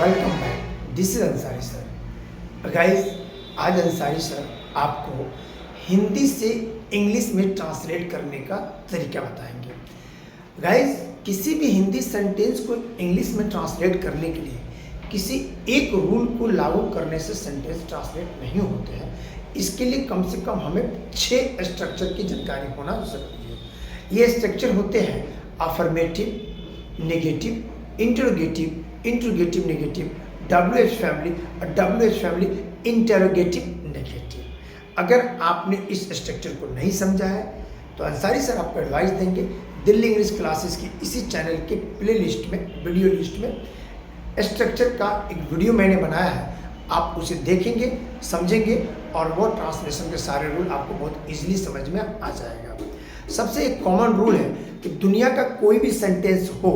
Welcome back. This is Ansari sir. Guys, आज Ansari sir आपको हिंदी से इंग्लिश में ट्रांसलेट करने का तरीका बताएंगे। गाइस, किसी भी हिंदी सेंटेंस को इंग्लिश में ट्रांसलेट करने के लिए किसी एक रूल को लागू करने से सेंटेंस ट्रांसलेट नहीं होते हैं। इसके लिए कम से कम हमें 6 स्ट्रक्चर की जानकारी होना जरूरी है। ये स्ट्रक्चर होते हैं affirmative, negative, interrogative, interrogative negative, WH family और WH फैमिली इंटरोगेटिव नेगेटिव। अगर आपने इस स्ट्रक्चर को नहीं समझा है तो अंसारी सर आपको एडवाइस देंगे, दिल्ली इंग्लिश क्लासेस की इसी चैनल के प्ले लिस्ट में, वीडियो लिस्ट में स्ट्रक्चर का एक वीडियो मैंने बनाया है। आप उसे देखेंगे, समझेंगे और वो ट्रांसलेशन के सारे रूल आपको बहुत इजीली समझ में आ जाएगा। सबसे एक कॉमन रूल है कि दुनिया का कोई भी सेंटेंस हो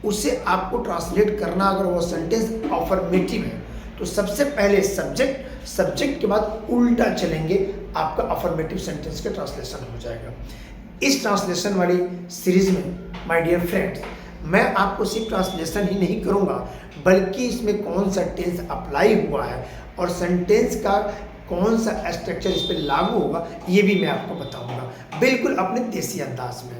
उसे आपको ट्रांसलेट करना, अगर वो सेंटेंस अफर्मेटिव है तो सबसे पहले सब्जेक्ट, सब्जेक्ट के बाद उल्टा चलेंगे, आपका अफर्मेटिव सेंटेंस का ट्रांसलेशन हो जाएगा। इस ट्रांसलेशन वाली सीरीज में माय डियर फ्रेंड्स, मैं आपको सिर्फ ट्रांसलेशन ही नहीं करूंगा बल्कि इसमें कौन सा टेंस अप्लाई हुआ है और सेंटेंस का कौन सा स्ट्रक्चर इस पर लागू होगा ये भी मैं आपको बताऊंगा, बिल्कुल अपने देसी अंदाज में।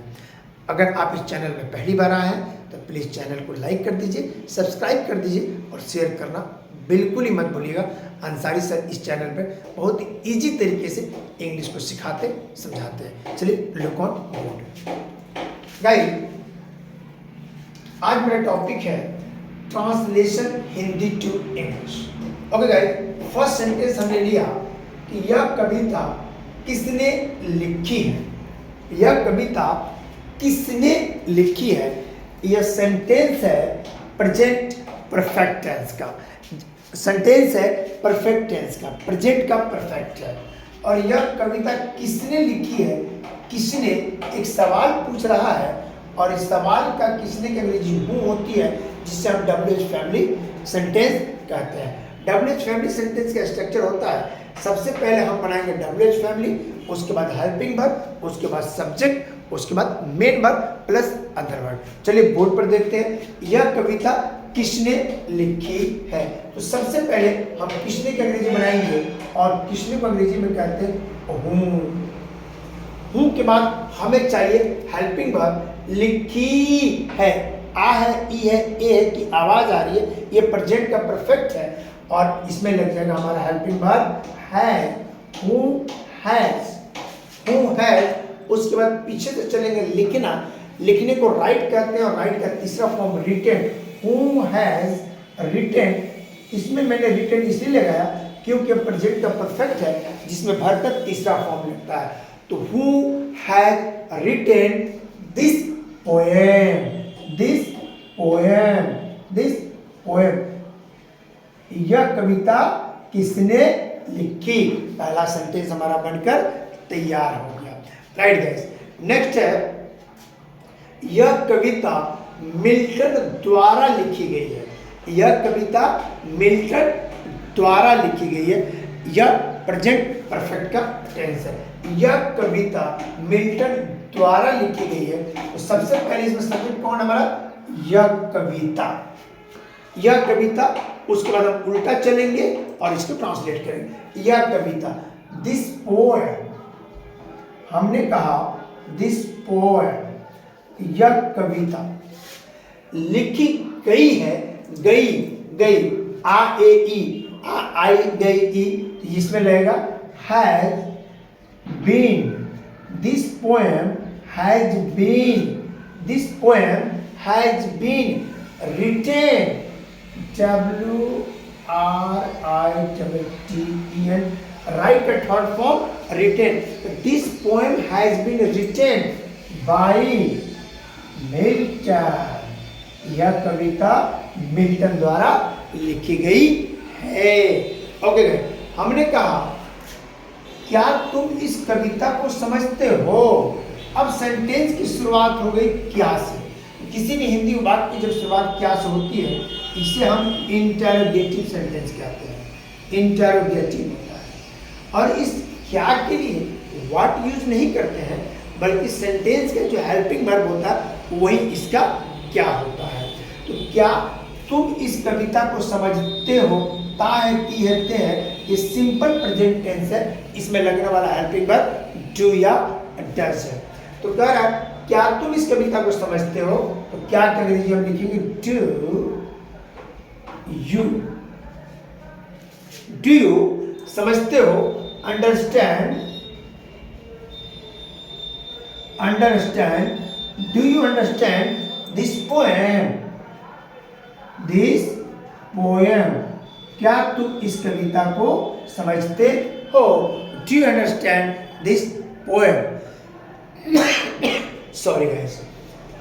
अगर आप इस चैनल में पहली बार आए हैं तो प्लीज़ चैनल को लाइक कर दीजिए, सब्सक्राइब कर दीजिए और शेयर करना बिल्कुल ही मत भूलिएगा। अंसारी सर इस चैनल पर बहुत ही ईजी तरीके से इंग्लिश को सिखाते समझाते हैं। चलिए लुक ऑन बोर्ड। गाइस, आज मेरा टॉपिक है translation Hindi to English. Okay guys, first sentence हमने लिया कि यह कविता किसने लिखी है। यह कविता किसने लिखी है, यह सेंटेंस है प्रेजेंट परफेक्ट टेंस का। सेंटेंस है परफेक्ट टेंस का, प्रेजेंट का परफेक्ट है। और यह कविता किसने लिखी है, किसने एक सवाल पूछ रहा है और इस सवाल का किसने की अंग्रेजी हूँ होती है, जिससे हम WH फैमिली सेंटेंस कहते हैं। WH फैमिली सेंटेंस का स्ट्रक्चर होता है, सबसे पहले हम बनाएंगे WH फैमिली, उसके बाद हेल्पिंग वर्ब, उसके बाद सब्जेक्ट, उसके बाद main verb plus other verb. चलिए बोर्ड पर देखते हैं, यह कविता किसने लिखी है। तो सबसे पहले हम किसने की अंग्रेजी बनाएंगे और किसने को अंग्रेजी में कहते हैं हूँ। हूँ के बाद हमें चाहिए हेल्पिंग वर्ब, लिखी है, आ है, ई है, ए है की आवाज आ रही है, ये प्रेजेंट का परफेक्ट है और इसमें लग जाएगा हमारा हेल्पिंग वर्ब है, हु हैज, हु हैज। उसके बाद पीछे से चलेंगे लिखना, लिखने को राइट कहते हैं और राइट का तीसरा form written, who has written. इसमें मैंने रिटेन इसलिए लगाया क्योंकि प्रेजेंट का परफेक्ट है जिसमें वर्ब का तीसरा फॉर्म लगता है। तो who has retain this poem, this poem, this poem. यह कविता किसने लिखी, पहला सेंटेंस हमारा बनकर तैयार हो गया। राइट गाइस, नेक्स्ट है यह कविता मिल्टन द्वारा लिखी गई है। यह कविता मिल्टन द्वारा लिखी गई है, यह प्रेजेंट परफेक्ट का टेंस है। यह कविता मिल्टन द्वारा लिखी गई है, तो सबसे पहले इसमें सब्जेक्ट कौन हमारा, यह कविता, यह कविता। उसके बाद हम उल्टा चलेंगे और इसको ट्रांसलेट करेंगे। यह कविता, दिस पोएम, हमने कहा दिस पोएम, यह कविता लिखी गई है, गई, गई, आ ए ई, आ आई गई ई, इसमें लगेगा has been, this poem has been, this poem has been written, WRITTEN, write a third form written. This poem has been written by Milton. यह कविता मिल्टन द्वारा लिखी गई है। ओके, हमने कहा क्या तुम इस कविता को समझते हो। अब सेंटेंस की शुरुआत हो गई क्या से। किसी भी हिंदी वाक्य की जब शुरुआत क्या से होती है इसे हम इंटरोगेटिव सेंटेंस कहते हैं, इंटरोगेटिव होता है। और इस क्या के लिए व्हाट यूज नहीं करते हैं बल्कि सेंटेंस का जो हेल्पिंग वर्ब होता है वही इसका क्या होता है। तो क्या तुम इस कविता को समझते हो, ता है, ती है, ते है, ये सिंपल प्रेजेंट टेंस है, इसमें लगने वाला हेल्पिंग वर्ब डू या डज है। तो कह रहा है क्या तुम इस कविता को समझते हो, तो क्या के अंग्रेजी हम लिखेंगे डू यू। डू यू समझते हो, understand, understand, do you understand this poem, this poem, क्या तुम इस कविता को समझते हो, do you understand this poem. Sorry guys,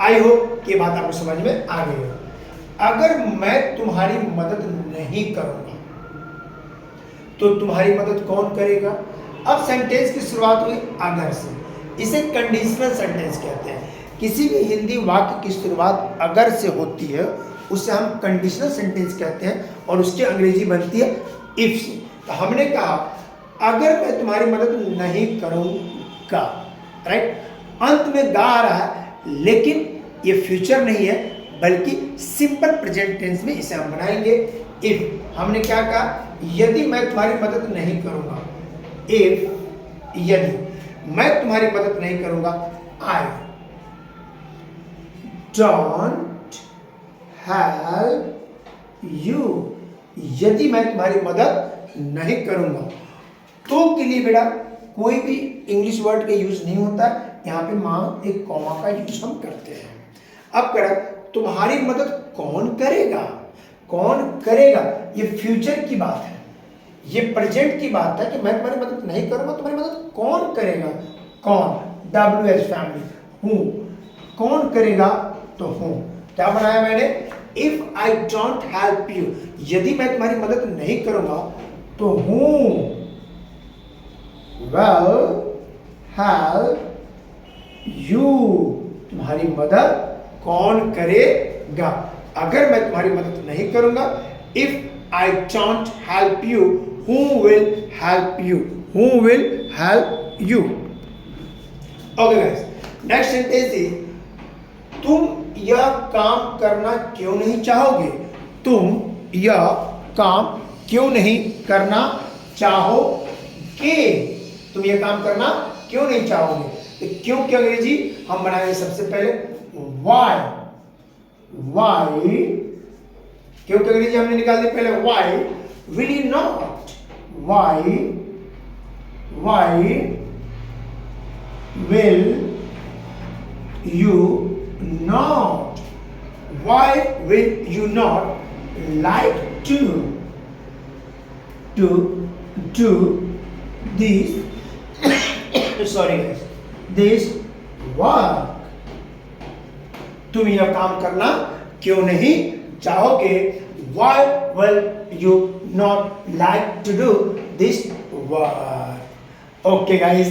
I hope कि बात आपको समझ में आ गई हो। अगर मैं तुम्हारी मदद नहीं करूंगा तो तुम्हारी मदद कौन करेगा। अब सेंटेंस की शुरुआत हुई अगर से, इसे कंडीशनल सेंटेंस कहते हैं। किसी भी हिंदी वाक्य की शुरुआत अगर से होती है उसे हम कंडीशनल सेंटेंस कहते हैं और उसकी अंग्रेजी बनती है इफ से। तो हमने कहा अगर मैं तुम्हारी मदद नहीं करूंगा, राइट, अंत में गा आ रहा है लेकिन ये फ्यूचर नहीं है बल्कि सिंपल प्रेजेंट टेंस में इसे हम बनाएंगे इफ। हमने क्या कहा, यदि मैं तुम्हारी मदद नहीं करूंगा, इफ, यदि मैं तुम्हारी मदद नहीं करूंगा, आई डोंट हेल्प यू, यदि मैं तुम्हारी मदद नहीं करूंगा। तो के लिए बेटा कोई भी इंग्लिश वर्ड का यूज नहीं होता, यहाँ पे मां एक कॉमा का यूज हम करते हैं। अब कह तुम्हारी मदद कौन करेगा, कौन करेगा, ये फ्यूचर की बात है, ये प्रेजेंट की बात है कि मैं तुम्हारी मदद नहीं करूंगा, तुम्हारी मदद कौन करेगा। कौन, WH फैमिली, हूं, कौन करेगा तो हूं। क्या बनाया मैंने, if I don't help you, यदि मैं तुम्हारी मदद नहीं करूंगा तो हूं वेल हेल्प यू, तुम्हारी मदद कौन करेगा। अगर मैं तुम्हारी मदद नहीं करूंगा, if I don't help you, who will help you, who will help you. Okay guys, next sentence is तुम यह काम करना क्यों नहीं चाहोगे, तुम यह काम क्यों नहीं करना चाहोगे, तुम यह काम करना क्यों नहीं चाहोगे। तो क्यों की अंग्रेजी हम बनाएंगे सबसे पहले वाई, वाई, क्यों की अंग्रेजी हमने निकाल दी पहले why will you not, why, why will you not, why will you not like to do this sorry guys, this work, तुम यह काम करना क्यों नहीं चाहोगे, why will you not like to do this work। Okay guys,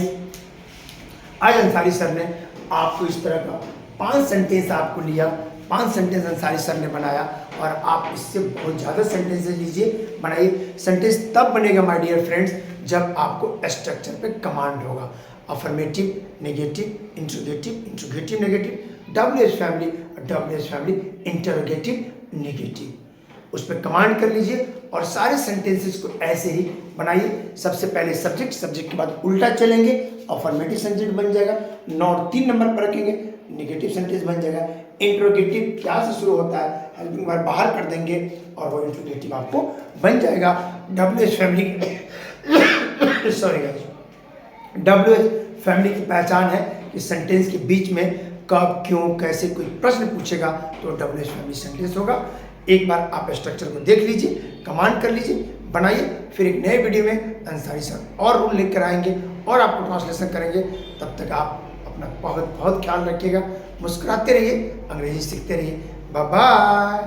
आज Ansari sir ने आपको इस तरह का 5 सेंटेंस आपको लिया, 5 सेंटेंस अंसारी सर ने बनाया और आप इससे बहुत ज़्यादा सेंटेंसेस लीजिए, बनाइए। सेंटेंस तब बनेगा माय डियर फ्रेंड्स जब आपको स्ट्रक्चर पे कमांड होगा, affirmative, negative, interrogative, interrogative negative, WH family, interrogative negative, उस पर कमांड कर लीजिए और सारे सेंटेंसेस को ऐसे ही बनाइए। सबसे पहले सब्जेक्ट, सब्जेक्ट के बाद उल्टा चलेंगे, अफर्मेटिव सेंटेंस बन जाएगा, नॉट 3 नंबर पर रखेंगे, नेगेटिव सेंटेंस बन जाएगा, इंट्रोगेटिव क्या से शुरू होता है, हेल्पिंग वर्ब बाहर कर देंगे और वो इंट्रोगेटिव आपको बन जाएगा। WH family sorry guys, WH family की पहचान है कि सेंटेंस के बीच में कब, क्यों, कैसे कोई प्रश्न पूछेगा तो WH फैमिली सेंटेंस होगा। एक बार आप स्ट्रक्चर को देख लीजिए, कमांड कर लीजिए, बनाइए, फिर एक नए वीडियो में अंसारी सर और रूल लेकर आएंगे और आपको ट्रांसलेशन करेंगे। तब तक आप अपना बहुत बहुत ख्याल रखिएगा, मुस्कुराते रहिए, अंग्रेजी सीखते रहिए। Bye bye.